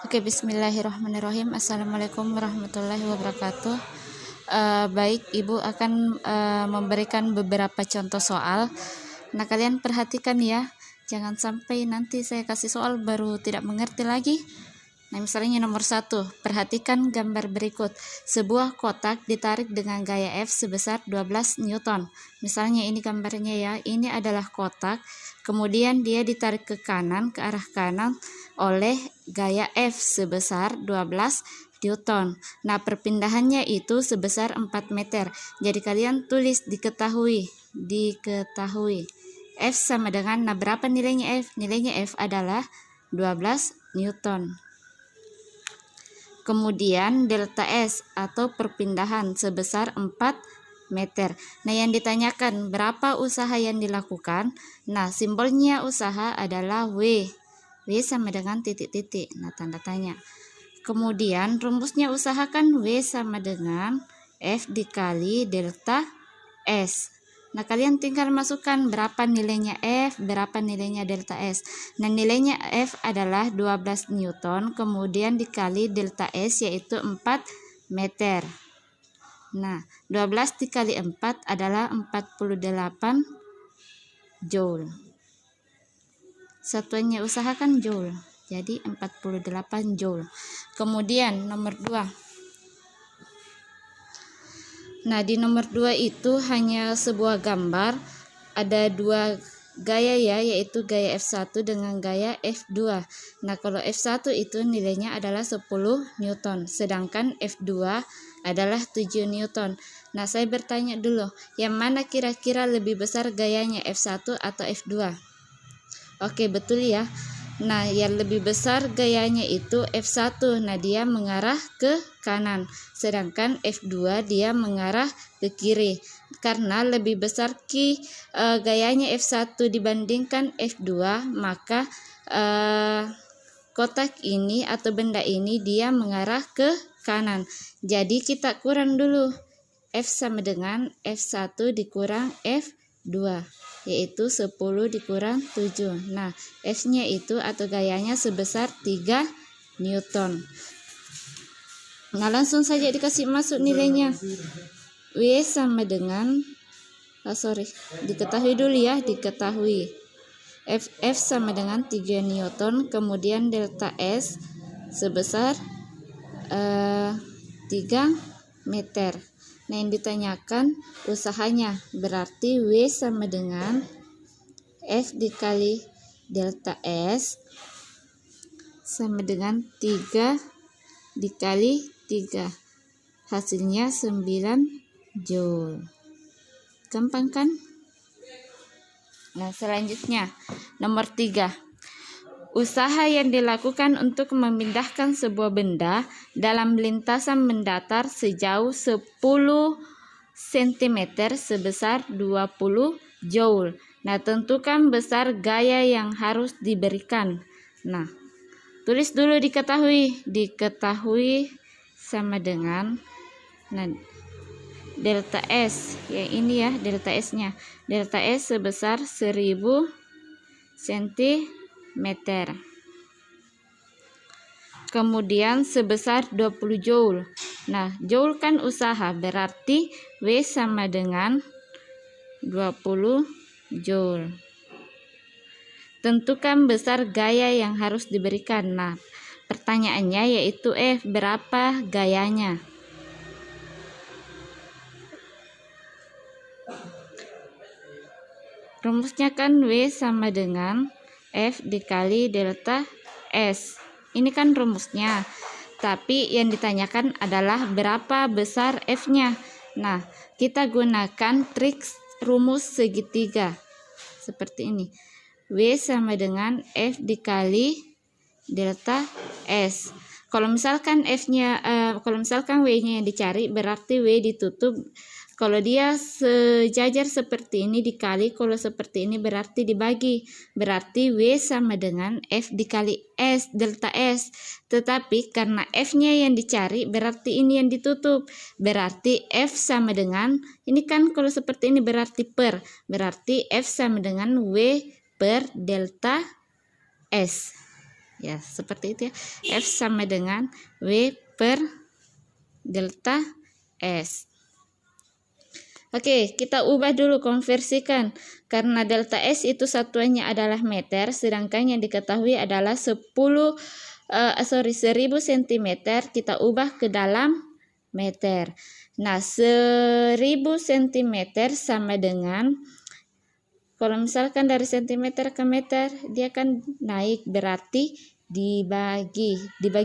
Oke, bismillahirrahmanirrahim. Assalamualaikum warahmatullahi wabarakatuh. Baik, Ibu akan memberikan beberapa contoh soal. Nah, kalian perhatikan ya, jangan sampai nanti saya kasih soal baru tidak mengerti lagi. Nah, misalnya nomor 1, perhatikan gambar berikut. Sebuah kotak ditarik dengan gaya F sebesar 12 Newton. Misalnya ini gambarnya ya, ini adalah kotak, kemudian dia ditarik ke kanan, ke arah kanan oleh gaya F sebesar 12 Newton. Nah, perpindahannya itu sebesar 4 meter. Jadi kalian tulis diketahui. F sama dengan, nah berapa nilainya F? Nilainya F adalah 12 Newton. Kemudian delta S atau perpindahan sebesar 4 meter. Nah, yang ditanyakan berapa usaha yang dilakukan? Nah, simbolnya usaha adalah W. W sama dengan titik-titik. Nah, tanda tanya. Kemudian rumusnya usahakan W sama dengan F dikali delta S. Nah, kalian tinggal masukkan berapa nilainya F, berapa nilainya delta S. Nah, nilainya F adalah 12 Newton, kemudian dikali delta S yaitu 4 meter. Nah, 12 dikali 4 adalah 48 Joule. Satuannya usahakan Joule. Jadi 48 Joule. Kemudian nomor 2. Nah, di nomor 2 itu hanya sebuah gambar, ada dua gaya ya, yaitu gaya F1 dengan gaya F2. Nah, kalau F1 itu nilainya adalah 10 Newton, sedangkan F2 adalah 7 Newton. Nah, saya bertanya dulu, yang mana kira-kira lebih besar gayanya, F1 atau F2? Oke, betul ya. Nah, yang lebih besar gayanya itu F1. Nah, dia mengarah ke kanan. Sedangkan F2 dia mengarah ke kiri. Karena lebih besar gayanya F1 dibandingkan F2, maka kotak ini atau benda ini dia mengarah ke kanan. Jadi kita kurang dulu. F sama dengan F1 dikurang F2, yaitu 10 dikurang 7. Nah, F-nya itu atau gayanya sebesar 3 Newton. Nah, langsung saja dikasih masuk nilainya. W sama dengan, diketahui dulu ya, diketahui. F sama dengan 3 Newton, kemudian delta S sebesar 3 meter. Nah, yang ditanyakan usahanya, berarti W sama dengan F dikali delta S sama dengan 3 dikali 3. Hasilnya 9 Joule. Gampang kan? Nah, selanjutnya nomor 3. Usaha yang dilakukan untuk memindahkan sebuah benda dalam lintasan mendatar sejauh 10 cm sebesar 20 Joule. Nah, tentukan besar gaya yang harus diberikan. Nah, tulis dulu diketahui. Diketahui sama dengan, nah, delta S. Yang ini ya, delta S-nya. Delta S sebesar 1000 cm. Kemudian sebesar 20 Joule. Nah, Joule kan usaha, berarti W sama dengan 20 Joule. Tentukan besar gaya yang harus diberikan. Nah, pertanyaannya yaitu F, berapa gayanya? Rumusnya kan W sama dengan F dikali delta S. Ini kan rumusnya. Tapi yang ditanyakan adalah berapa besar F-nya. Nah, kita gunakan trik rumus segitiga. Seperti ini. W sama dengan F dikali delta S. Kalau misalkan W-nya yang dicari, berarti W ditutup. Kalau dia sejajar seperti ini dikali, kalau seperti ini berarti dibagi. Berarti W sama dengan F dikali S, delta S. Tetapi karena F-nya yang dicari, berarti ini yang ditutup. Berarti F sama dengan, ini kan kalau seperti ini berarti per. Berarti F sama dengan W per delta S. Ya, seperti itu ya. F sama dengan W per delta S. Oke, kita ubah dulu, konversikan. Karena delta S itu satuannya adalah meter, sedangkan yang diketahui adalah 1000 cm, kita ubah ke dalam meter. Nah, 1000 cm sama dengan, kalau misalkan dari cm ke meter, dia kan naik, berarti dibagi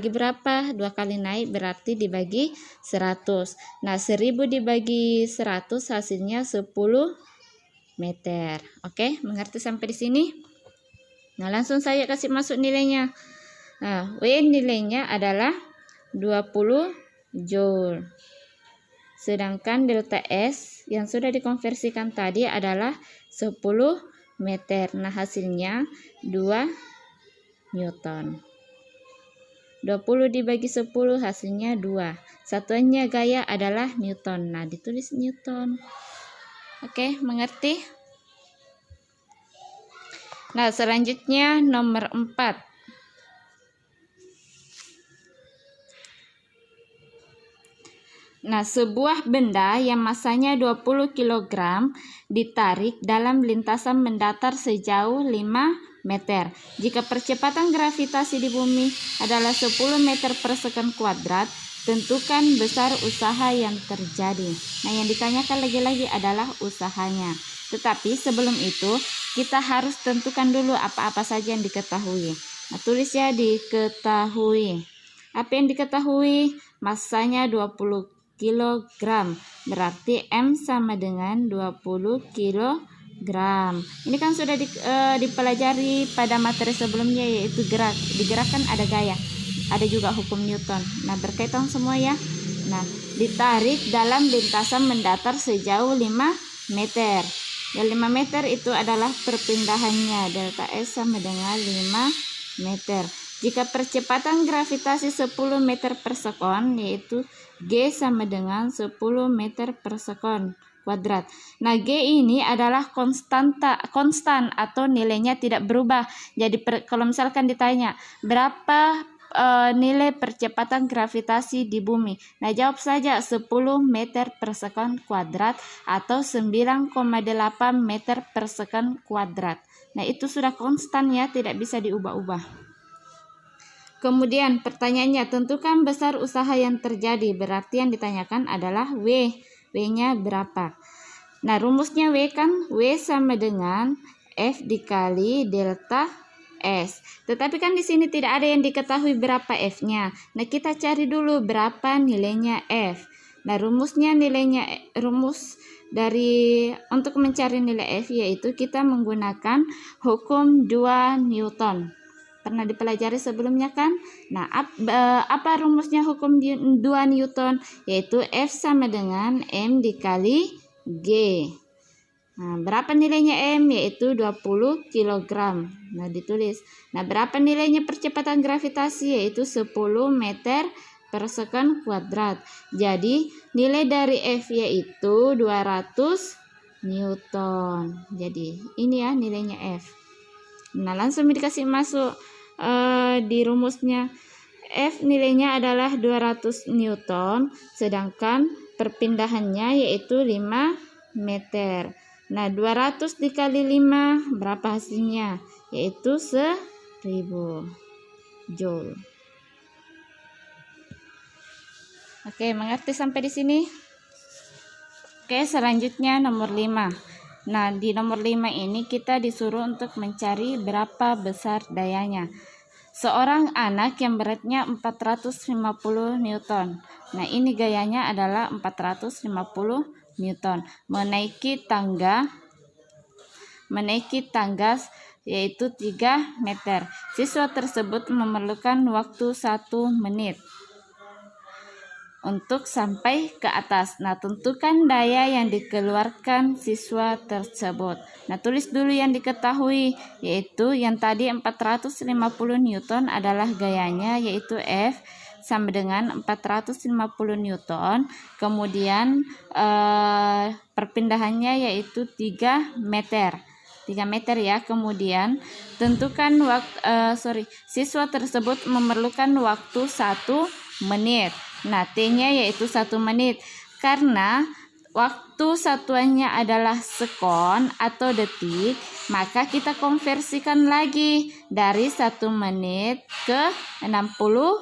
berapa? 2 kali naik berarti dibagi 100. Nah, 1000 dibagi 100 hasilnya 10 meter. Oke, mengerti sampai di sini? Nah, langsung saya kasih masuk nilainya. Nah, W nilainya adalah 20 Joule. Sedangkan delta S yang sudah dikonversikan tadi adalah 10 meter. Nah, hasilnya 2 Newton. 20 dibagi 10 hasilnya 2. Satuannya gaya adalah Newton. Nah, ditulis Newton. Oke, mengerti? Nah, selanjutnya nomor 4. Nah, sebuah benda yang masanya 20 kg ditarik dalam lintasan mendatar sejauh 5 meter. Jika percepatan gravitasi di bumi adalah 10 meter per second kuadrat, tentukan besar usaha yang terjadi. Nah, yang ditanyakan lagi-lagi adalah usahanya. Tetapi sebelum itu, kita harus tentukan dulu apa-apa saja yang diketahui. Nah, tulis ya, diketahui. Apa yang diketahui? Masanya 20 kilogram, berarti M sama dengan 20 kilogram. Ini kan sudah dipelajari pada materi sebelumnya, yaitu gerak. Digerakkan ada gaya, ada juga hukum Newton. Nah, berkaitan semua ya. Nah, ditarik dalam lintasan mendatar sejauh 5 meter. Dan 5 meter itu adalah perpindahannya. Delta S sama dengan 5 meter. Jika percepatan gravitasi 10 meter per sekon, yaitu G sama dengan 10 meter per sekon kuadrat. Nah, G ini adalah konstan atau nilainya tidak berubah. Jadi kalau misalkan ditanya berapa nilai percepatan gravitasi di bumi, nah jawab saja 10 meter per sekon kuadrat atau 9,8 meter per sekon kuadrat. Nah, itu sudah konstan ya, tidak bisa diubah-ubah. Kemudian pertanyaannya, tentukan besar usaha yang terjadi. Berarti yang ditanyakan adalah W. W-nya berapa? Nah, rumusnya W kan, W sama dengan F dikali delta S. Tetapi kan di sini tidak ada yang diketahui berapa F-nya. Nah, kita cari dulu berapa nilainya F. Nah, rumus dari untuk mencari nilai F yaitu kita menggunakan hukum 2 Newton. Pernah dipelajari sebelumnya kan? Nah, apa rumusnya hukum 2 Newton? Yaitu F sama dengan M dikali G. Nah, berapa nilainya M? Yaitu 20 kg. Nah, ditulis. Nah, berapa nilainya percepatan gravitasi? Yaitu 10 meter per sekon kuadrat. Jadi, nilai dari F yaitu 200 Newton. Jadi, ini ya nilainya F. Nah, langsung dikasih masuk di rumusnya. F nilainya adalah 200 Newton, sedangkan perpindahannya yaitu 5 meter. Nah, 200 dikali 5 berapa hasilnya? Yaitu 1000 Joule. Oke, mengerti sampai di sini? Oke, selanjutnya nomor 5. Nah, di nomor 5 ini kita disuruh untuk mencari berapa besar dayanya. Seorang anak yang beratnya 450 Newton. Nah, ini gayanya adalah 450 Newton. Menaiki tangga yaitu 3 meter. Siswa tersebut memerlukan waktu 1 menit untuk sampai ke atas. Nah, tentukan daya yang dikeluarkan siswa tersebut. Nah, tulis dulu yang diketahui, yaitu yang tadi 450 Newton adalah gayanya, yaitu F sama dengan 450 Newton. Kemudian perpindahannya yaitu 3 meter. 3 meter ya. Kemudian tentukan siswa tersebut memerlukan waktu 1 menit. Nah, T-nya yaitu 1 menit. Karena waktu satuannya adalah sekon atau detik, maka kita konversikan lagi dari 1 menit ke 60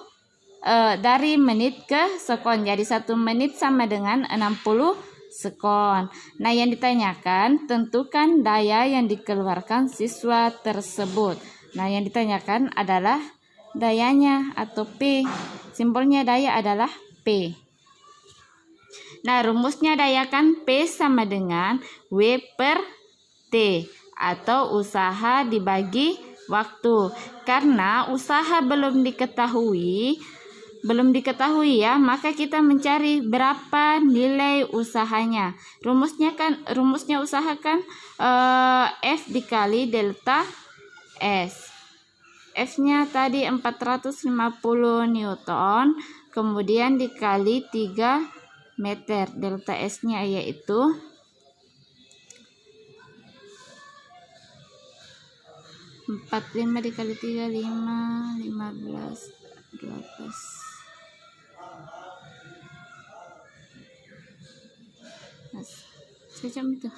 dari menit ke sekon. Jadi 1 menit sama dengan 60 sekon. Nah, yang ditanyakan tentukan daya yang dikeluarkan siswa tersebut. Nah, yang ditanyakan adalah dayanya atau P. Simbolnya daya adalah P. Nah, rumusnya daya kan P sama dengan W per T atau usaha dibagi waktu. Karena usaha belum diketahui ya, maka kita mencari berapa nilai usahanya. Rumusnya usaha kan F dikali delta S. F-nya tadi 450 Newton, kemudian dikali 3 meter. Delta S-nya yaitu 45 dikali 3, 5, 15, 12. Secam itu.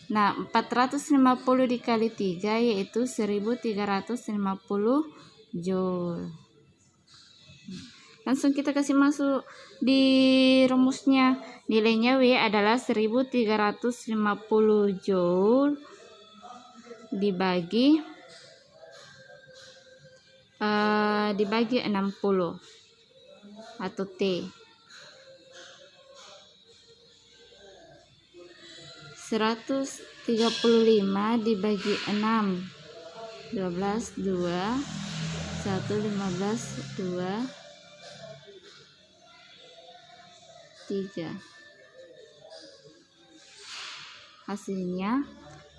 Nah, 450 dikali 3 yaitu 1350 Joule. Langsung kita kasih masuk di rumusnya. Nilainya W adalah 1350 Joule dibagi 60 atau T. 135 dibagi 6, 12, 2, 1, 15, 2, 3. Hasilnya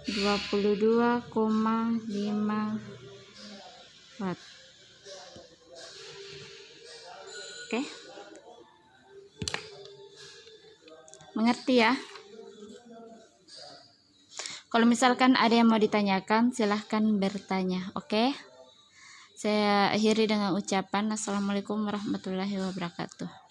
22,5 watt. Oke. Mengerti ya? Kalau misalkan ada yang mau ditanyakan, silahkan bertanya. Oke. Saya akhiri dengan ucapan Assalamualaikum warahmatullahi wabarakatuh.